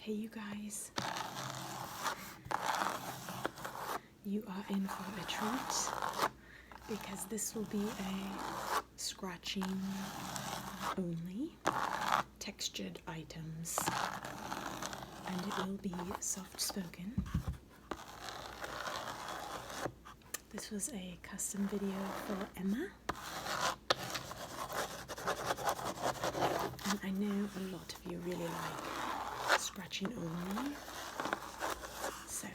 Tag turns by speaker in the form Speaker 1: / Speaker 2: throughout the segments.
Speaker 1: Okay, you guys, you are in for a treat because this will be a scratching only textured items, and it will be soft spoken. This was a custom video for Emma, and I know a lot of you really like scratching only, so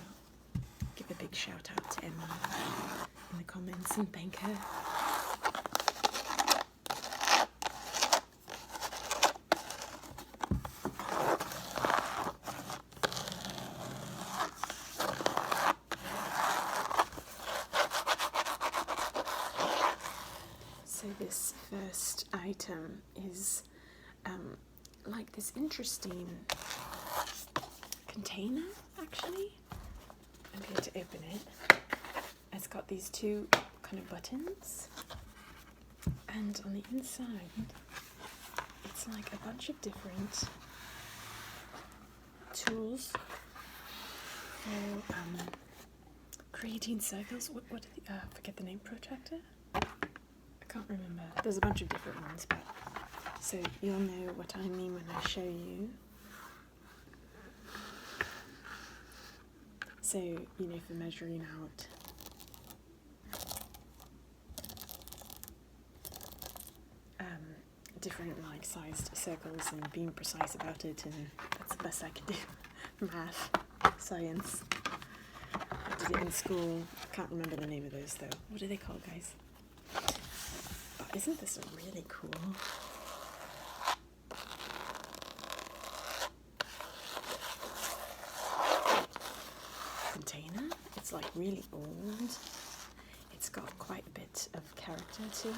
Speaker 1: give a big shout out to Emma in the comments and thank her. So this first item is like this interesting container, actually. I'm going to open it. It's got these two kind of buttons, and on the inside it's like a bunch of different tools for creating circles. What are the, forget the name, protractor? I can't remember. There's a bunch of different ones, but so you'll know what I mean when I show you. So, you know, for measuring out different like sized circles and being precise about it, and that's the best I can do. Math, science. I did it in school. I can't remember the name of those though. What are they called, guys? But isn't this really cool? Container. It's like really old. It's got quite a bit of character to it.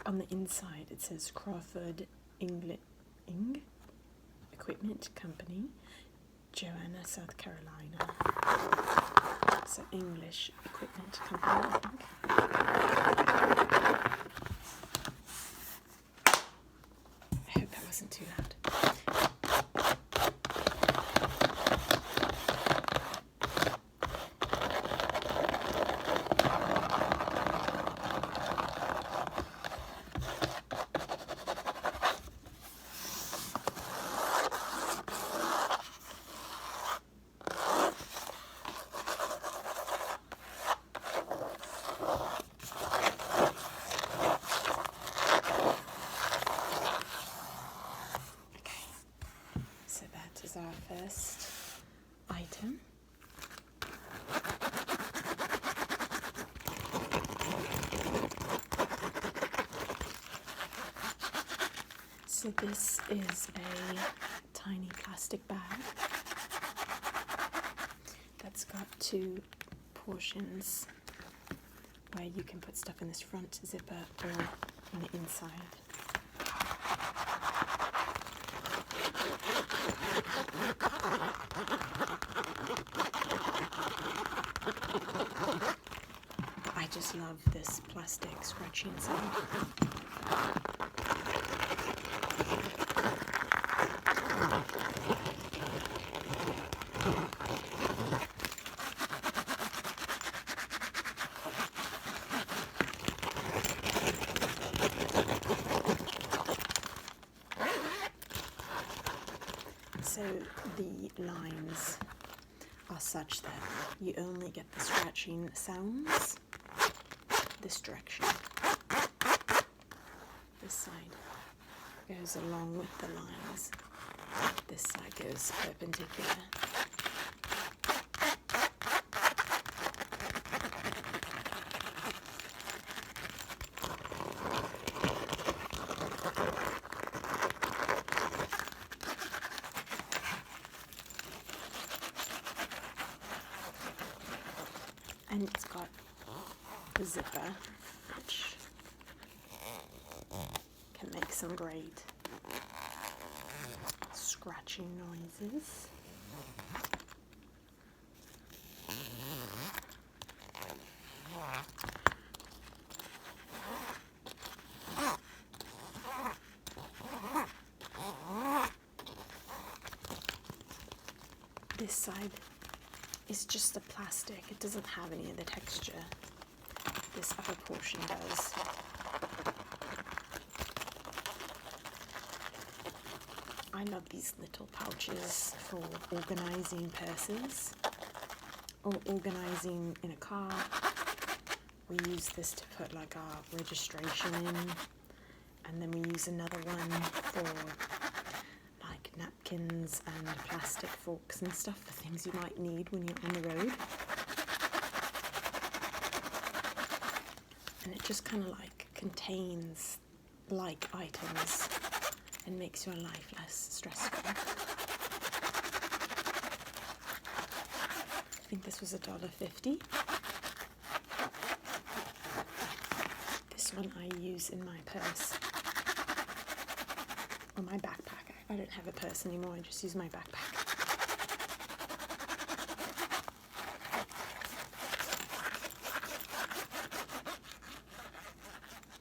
Speaker 1: On the inside it says Crawford Ing Equipment Company, Joanna, South Carolina. So English Equipment Company, I think. I hope that wasn't too loud. Our first item. So this is a tiny plastic bag that's got two portions where you can put stuff in this front zipper or on the inside. I just love this plastic scratching sound. So the lines are such that you only get the scratching sounds this direction. This side goes along with the lines. This side goes perpendicular. And it's got the zipper, which can make some great scratching noises. this side is just a plastic. It doesn't have any of the texture. This upper portion does. I love these little pouches for organising purses or organising in a car. We use this to put like our registration in, and then we use another one for like napkins and plastic forks and stuff, for things you might need when you're on the road. And it just kind of like contains like items and makes your life less stressful. I think this was $1.50. This one I use in my purse or my backpack. I don't have a purse anymore, I just use my backpack.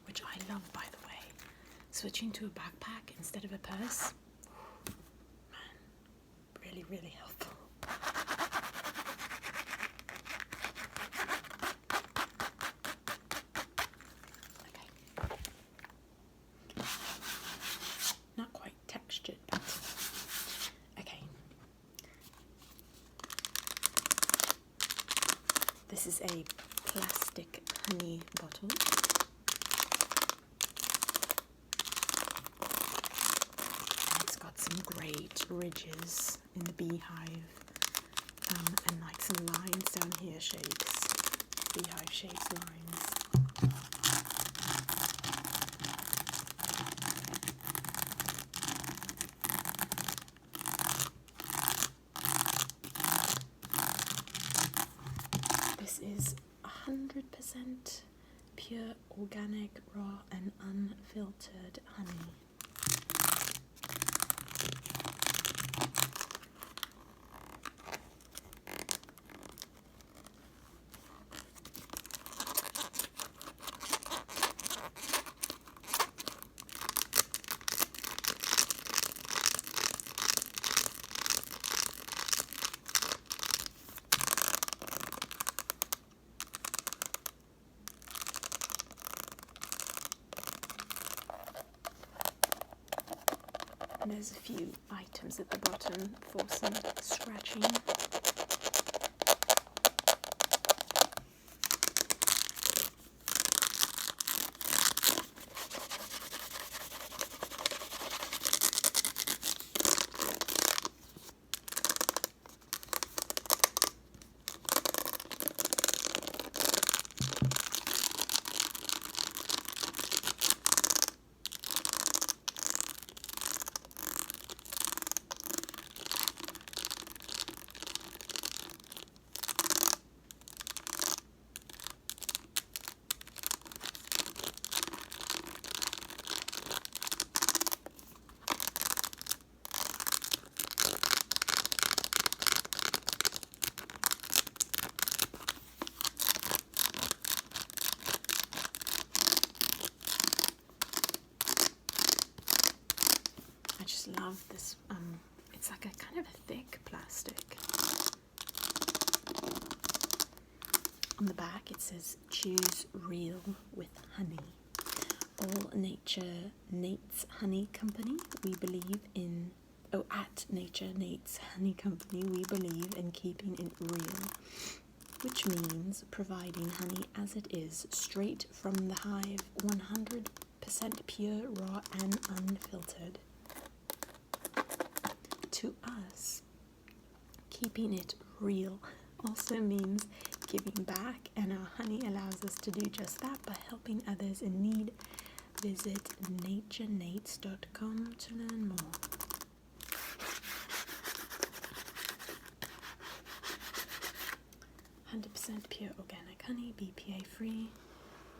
Speaker 1: Which I love, by the way. Switching to a backpack instead of a purse, man, really, really helpful. Okay. Not quite textured, but okay. This is a plastic honey bottle. Some great ridges in the beehive, and like some lines down here, shapes, beehive shapes, lines. This is 100% pure, organic, raw and unfiltered honey. And there's a few items at the bottom for some scratching. I just love this, it's like a kind of a thick plastic. On the back it says, choose real with honey. All nature Nate's Honey Company, we believe in, at Nature Nate's Honey Company, we believe in keeping it real, which means providing honey as it is, straight from the hive, 100% pure, raw and unfiltered. To us, keeping it real also means giving back, and our honey allows us to do just that by helping others in need. Visit naturenates.com to learn more. %, pure organic honey, BPA free.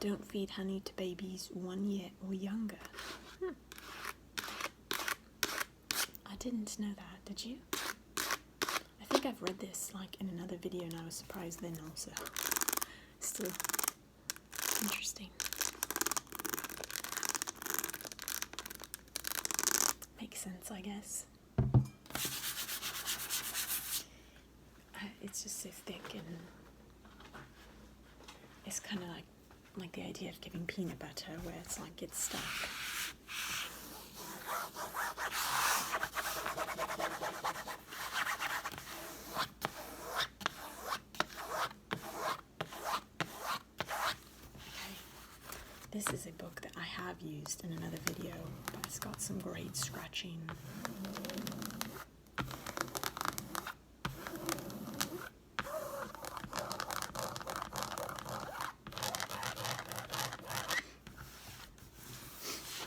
Speaker 1: Don't feed honey to babies 1 year or younger. I didn't know that, did you? I think I've read this like in another video and I was surprised then also. Still interesting. Makes sense, I guess. it's just so thick, and it's kind of like the idea of giving peanut butter, where it's like it's stuck. This is a book that I have used in another video, but it's got some great scratching.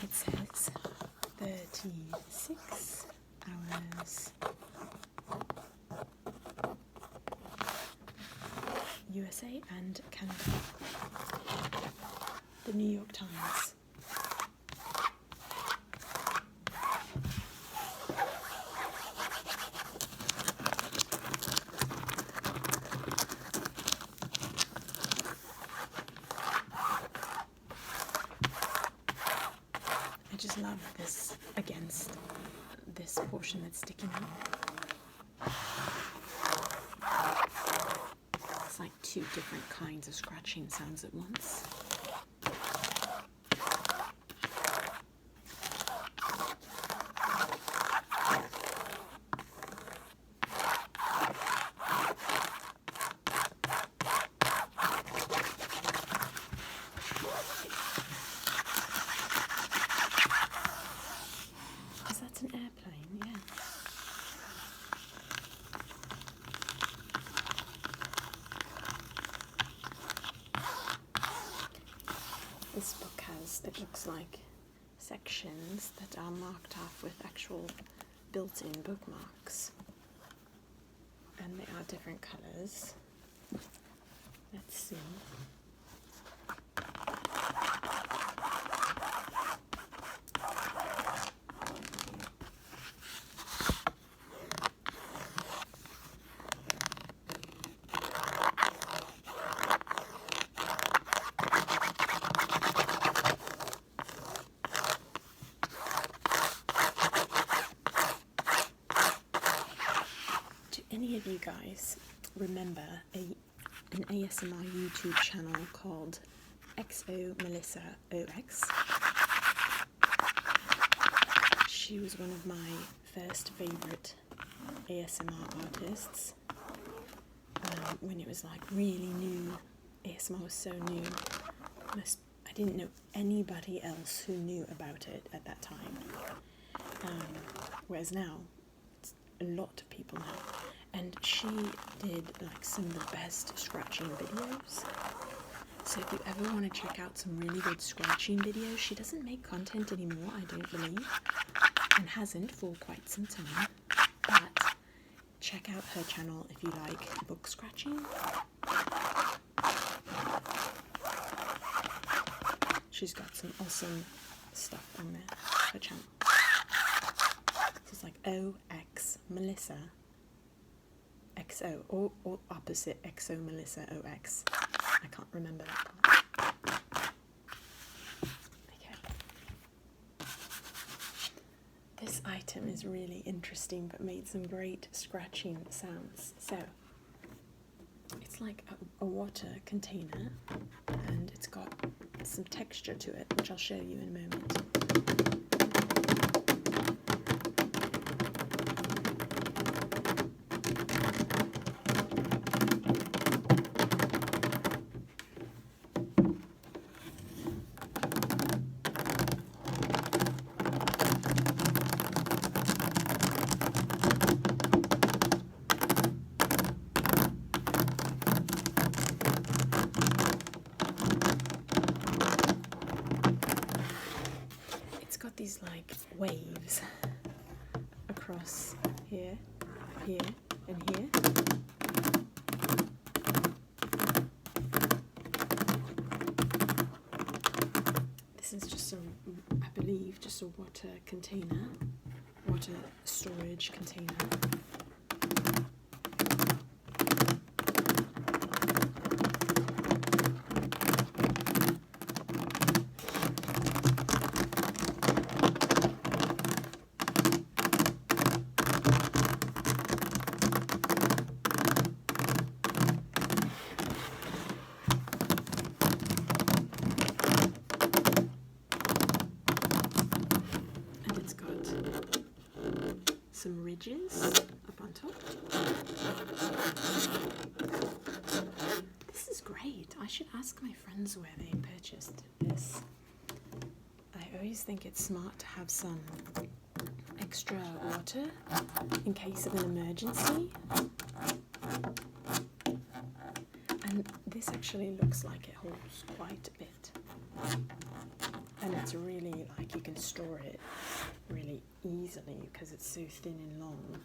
Speaker 1: It says 36 hours USA and Canada. The New York Times. I just love this against this portion that's sticking out. It's like two different kinds of scratching sounds at once. An airplane, yeah. This book has, it looks like, sections that are marked off with actual built-in bookmarks. And they are different colours. Let's see. Any of you guys remember an ASMR YouTube channel called XOMelissaOX? She was one of my first favourite ASMR artists when it was like really new. ASMR was so new. I didn't know anybody else who knew about it at that time. Whereas now, a lot of people know. And she did like some of the best scratching videos. So if you ever want to check out some really good scratching videos, she doesn't make content anymore, I don't believe, and hasn't for quite some time. But check out her channel if you like book scratching. She's got some awesome stuff on there, her channel. So it's like OX Melissa XO, or opposite XO Melissa OX. I can't remember that part. Okay. This item is really interesting, but made some great scratching sounds. So, it's like a water container, and it's got some texture to it, which I'll show you in a moment. These like waves across here, here, and here. This is just I believe, just a water container, water storage container. edges up on top. This is great. I should ask my friends where they purchased this. I always think it's smart to have some extra water in case of an emergency. And this actually looks like it holds quite a bit. And it's really like you can store it really easily because it's so thin and long.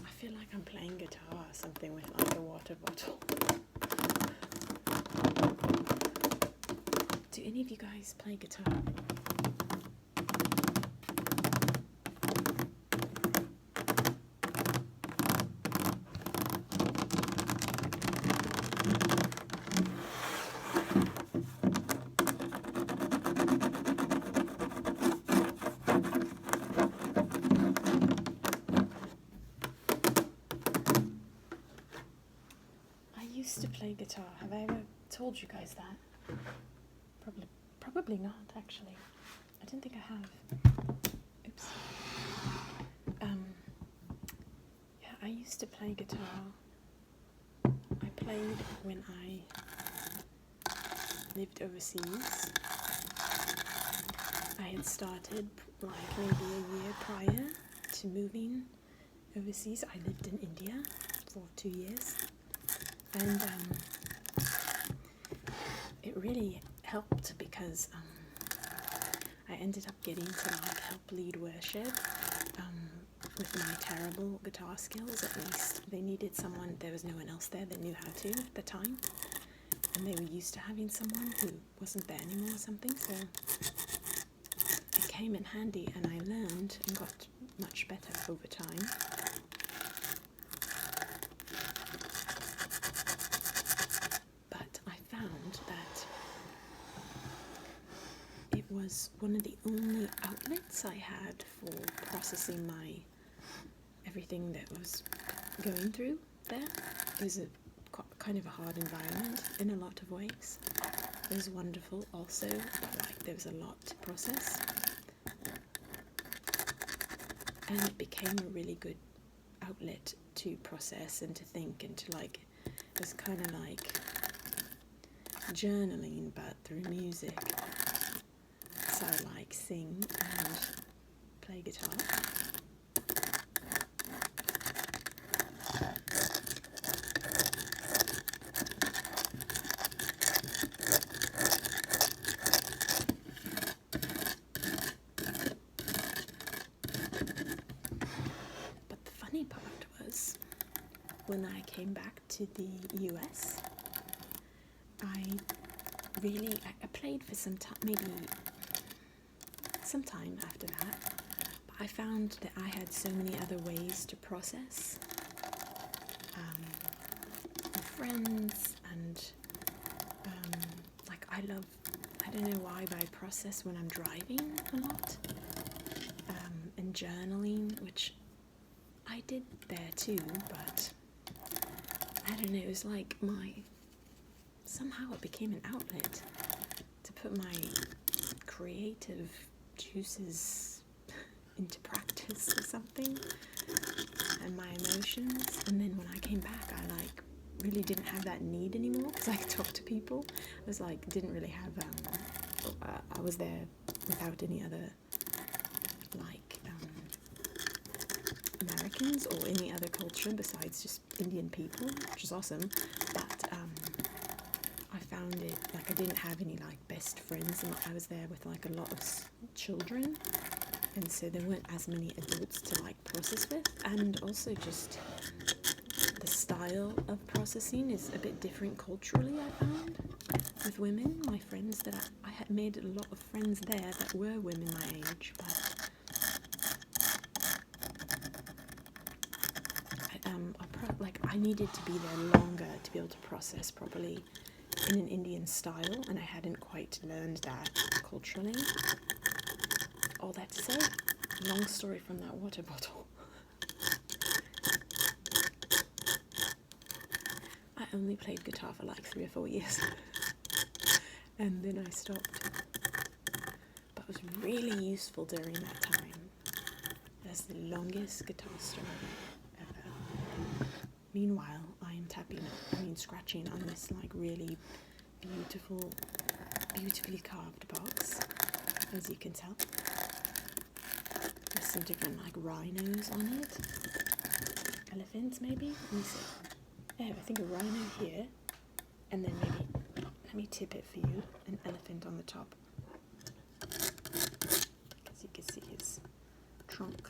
Speaker 1: I feel like I'm playing guitar or something with like a water bottle. Do any of you guys play guitar? I used to play guitar. Have I ever told you guys that? Probably not, actually. I don't think I have. Oops. Yeah, I used to play guitar. I played when I lived overseas. I had started like maybe a year prior to moving overseas. I lived in India for 2 years. And it really helped because I ended up getting to like help lead worship with my terrible guitar skills. At least they needed someone. There was no one else there that knew how to at the time, and they were used to having someone who wasn't there anymore or something. So it came in handy, and I learned and got much better over time. Was one of the only outlets I had for processing my everything that was going through there. It was a kind of a hard environment in a lot of ways. It was wonderful also, but like there was a lot to process. And it became a really good outlet to process and to think and to like, it was kind of like journaling but through music. So I like sing and play guitar. But the funny part was when I came back to the US, I played for some time, maybe some time after that, but I found that I had so many other ways to process with friends and like I don't know why, but I process when I'm driving a lot, and journaling, which I did there too, but I don't know, it was like somehow it became an outlet to put my creative juices into practice or something, and my emotions. And then when I came back, I like really didn't have that need anymore because I could talk to people. I was like, didn't really have I was there without any other like Americans or any other culture besides just Indian people, which is awesome. But I found it like I didn't have any like best friends, and I was there with like a lot of children, and so there weren't as many adults to like process with. And also just the style of processing is a bit different culturally, I found, with women. My friends that I had made a lot of friends there that were women my age, but I needed to be there longer to be able to process properly in an Indian style, and I hadn't quite learned that culturally. All that to say, long story from that water bottle. only played guitar for like 3 or 4 years and then I stopped. But it was really useful during that time. That's the longest guitar story ever. Meanwhile, I am scratching on this like really beautifully carved box, as you can tell. There's some different like rhinos on it. Elephants maybe? Let me see. Yeah, I think a rhino here, and then maybe, let me tip it for you, an elephant on the top. Because you can see his trunk.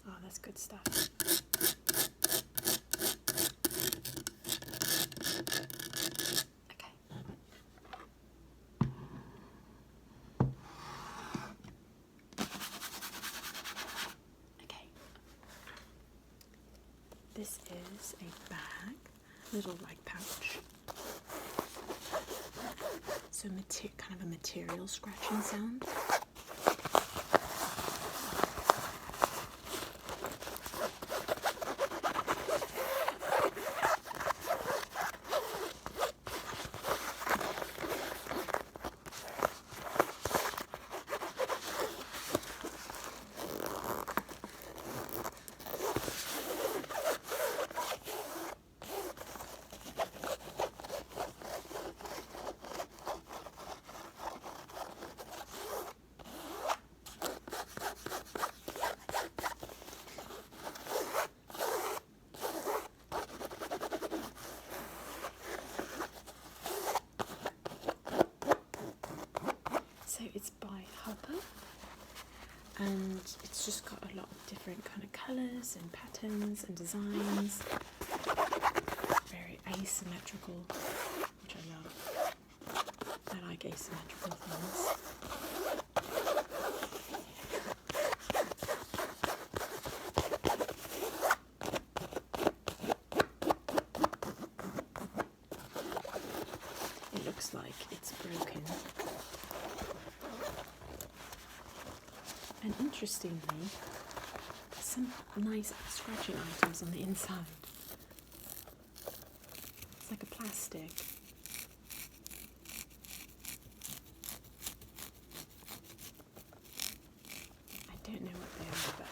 Speaker 1: Oh, that's good stuff. Okay. Okay. This is a bag, little like pouch. So kind of a material scratching sound. So it's by Hubba, and it's just got a lot of different kind of colours and patterns and designs. Very asymmetrical, which I love. I like asymmetrical things. It looks like it's broken. And interestingly, there's some nice scratching items on the inside. It's like a plastic. I don't know what they are, but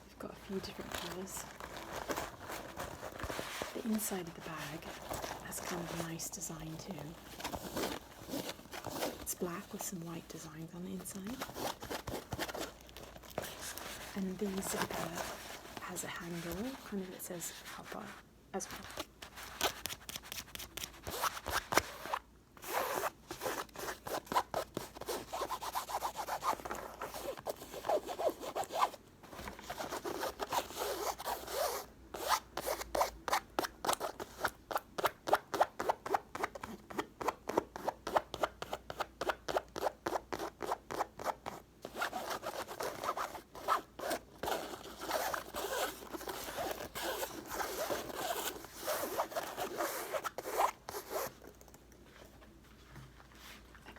Speaker 1: we've got a few different colours. The inside of the bag has kind of a nice design too. It's black with some white designs on the inside. And the zipper has a handle, kind of, it says Hubba as well.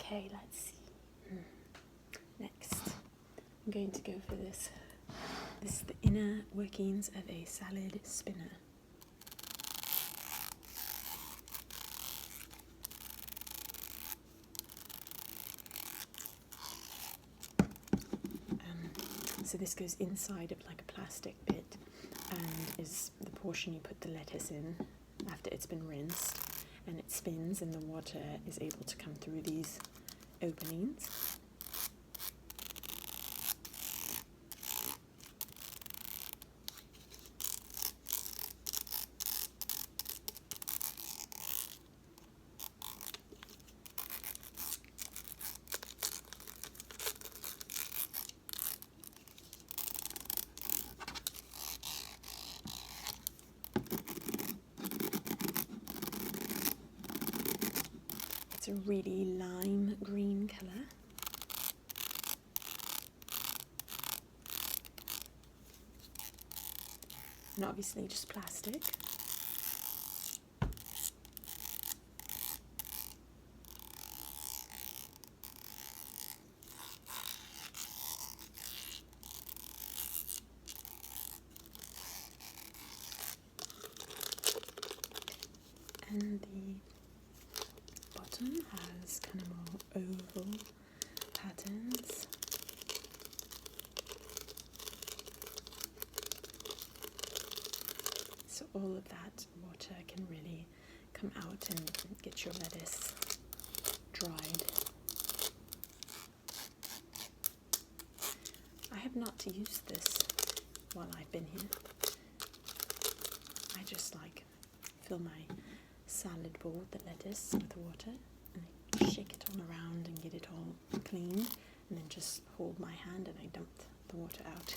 Speaker 1: Okay, let's see. Next, I'm going to go for this. This is the inner workings of a salad spinner. So this goes inside of like a plastic bit and is the portion you put the lettuce in after it's been rinsed, and it spins and the water is able to come through these openings. It's a really lime green colour. And obviously just plastic. And the bottom has kind of more oval patterns. So all of that water can really come out and get your lettuce dried. I have not used this while I've been here. I just like fill my salad bowl with the lettuce with water and I shake it all around and get it all clean, and then just hold my hand and I dump the water out.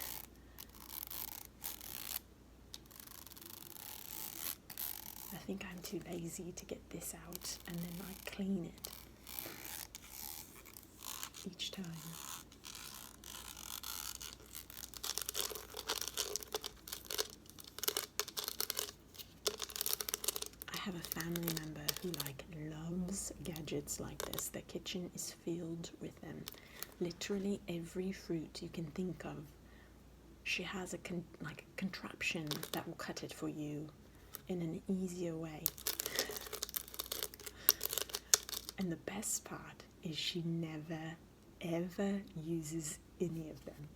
Speaker 1: I think I'm too lazy to get this out and then I clean it each time. I have a family member who loves gadgets like this. Their kitchen is filled with them. Literally every fruit you can think of, she has a contraption that will cut it for you in an easier way. And the best part is she never ever uses any of them.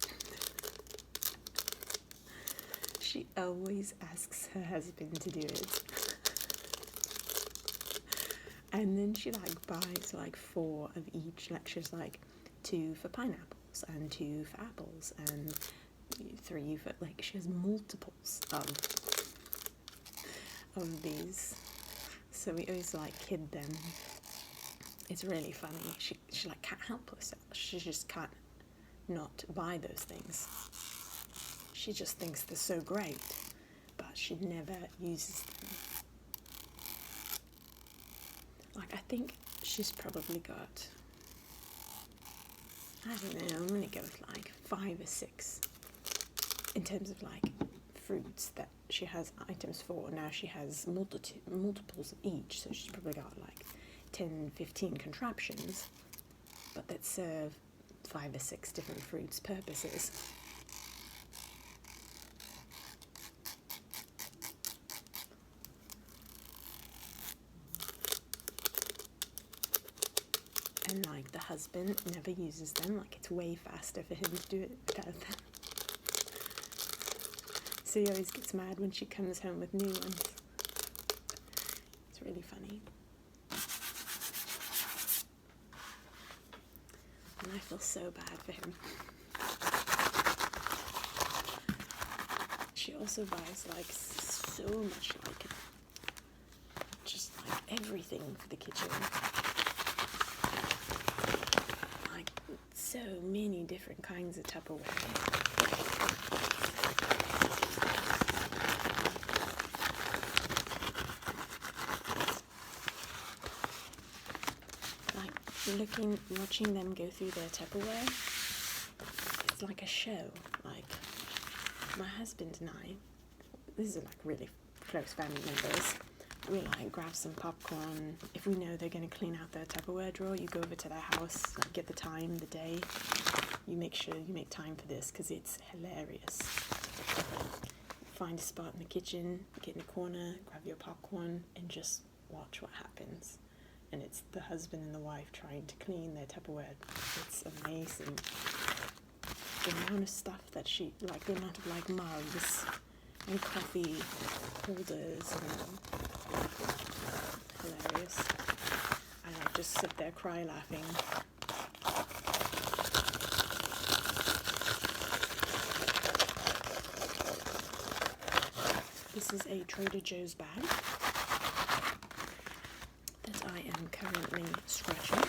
Speaker 1: She always asks her husband to do it. And then she buys 4 of each. She's 2 for pineapples and 2 for apples and 3 for she has multiples of these. So we always kid them. It's really funny. She can't help herself. She just can't not buy those things. She just thinks they're so great, but she never uses them. I think she's probably got, I don't know, I'm gonna go with 5 or 6 in terms of fruits that she has items for. Now she has multiples of each, so she's probably got 10, 15 contraptions, but that serve 5 or 6 different fruits' purposes. And the husband never uses them. It's way faster for him to do it without them. So he always gets mad when she comes home with new ones. It's really funny. And I feel so bad for him. She also buys so much just everything for the kitchen. So many different kinds of Tupperware. Watching them go through their Tupperware, it's like a show. My husband and I, these are really close family members, we grab some popcorn. If we know they're going to clean out their Tupperware drawer, you go over to their house, get the time, the day. You make sure you make time for this because it's hilarious. Find a spot in the kitchen, get in a corner, grab your popcorn, and just watch what happens. And it's the husband and the wife trying to clean their Tupperware. It's amazing. The amount of stuff that the amount of mugs and coffee holders and hilarious. I just sit there cry laughing. This is a Trader Joe's bag that I am currently scratching.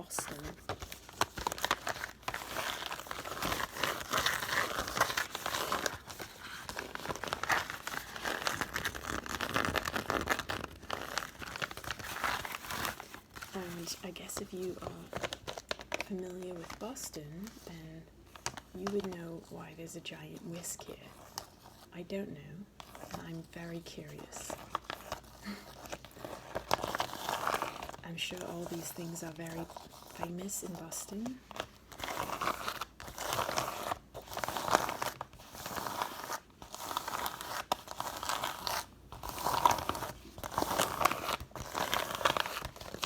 Speaker 1: Boston. And I guess if you are familiar with Boston, then you would know why there's a giant whisk here. I don't know, and I'm very curious. I'm sure all these things are very famous in Boston.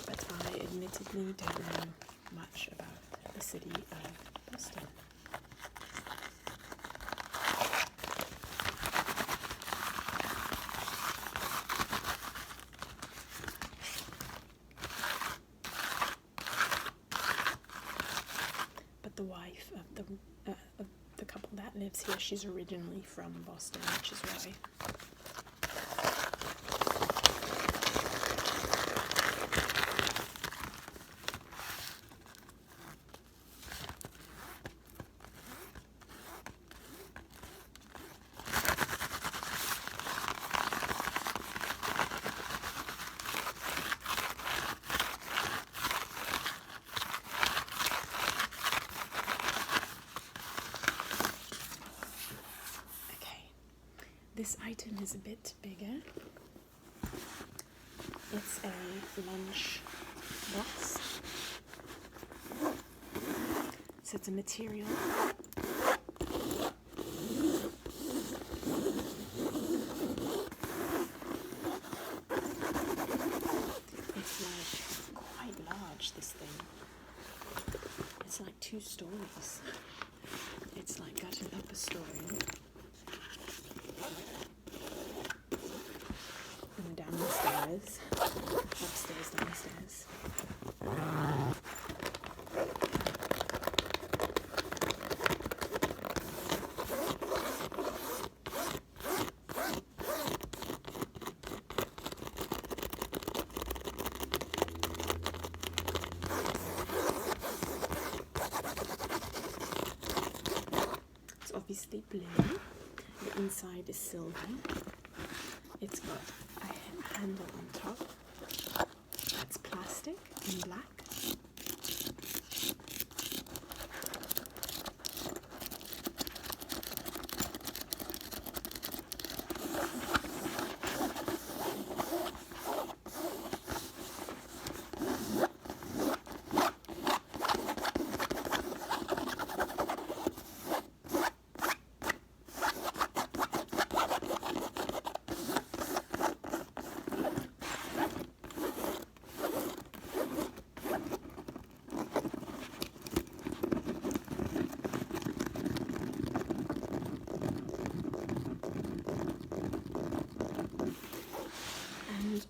Speaker 1: But I admittedly don't know much about the city of Boston. The wife of the couple that lives here, she's originally from Boston, which is why. This item is a bit bigger. It's a lunch box. So it's a material. It's like quite large, this thing. It's like 2 stories. It's like got an upper story. And down the stairs. Upstairs, downstairs. It's obviously blue. The inside is silver. It's got a handle on top. That's plastic in black.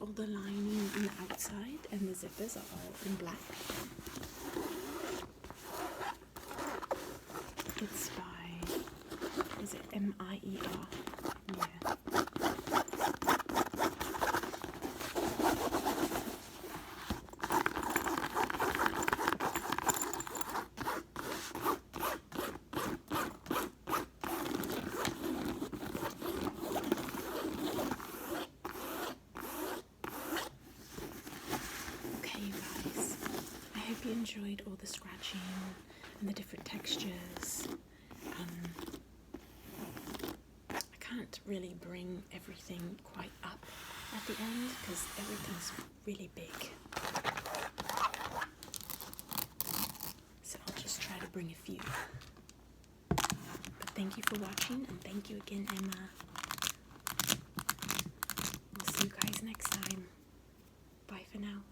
Speaker 1: All the lining on the outside and the zippers are all in black. It's by, is it M-I-E-R? Yeah. You enjoyed all the scratching and the different textures. I can't really bring everything quite up at the end because everything's really big. So I'll just try to bring a few. But thank you for watching, and thank you again, Emma. We'll see you guys next time. Bye for now.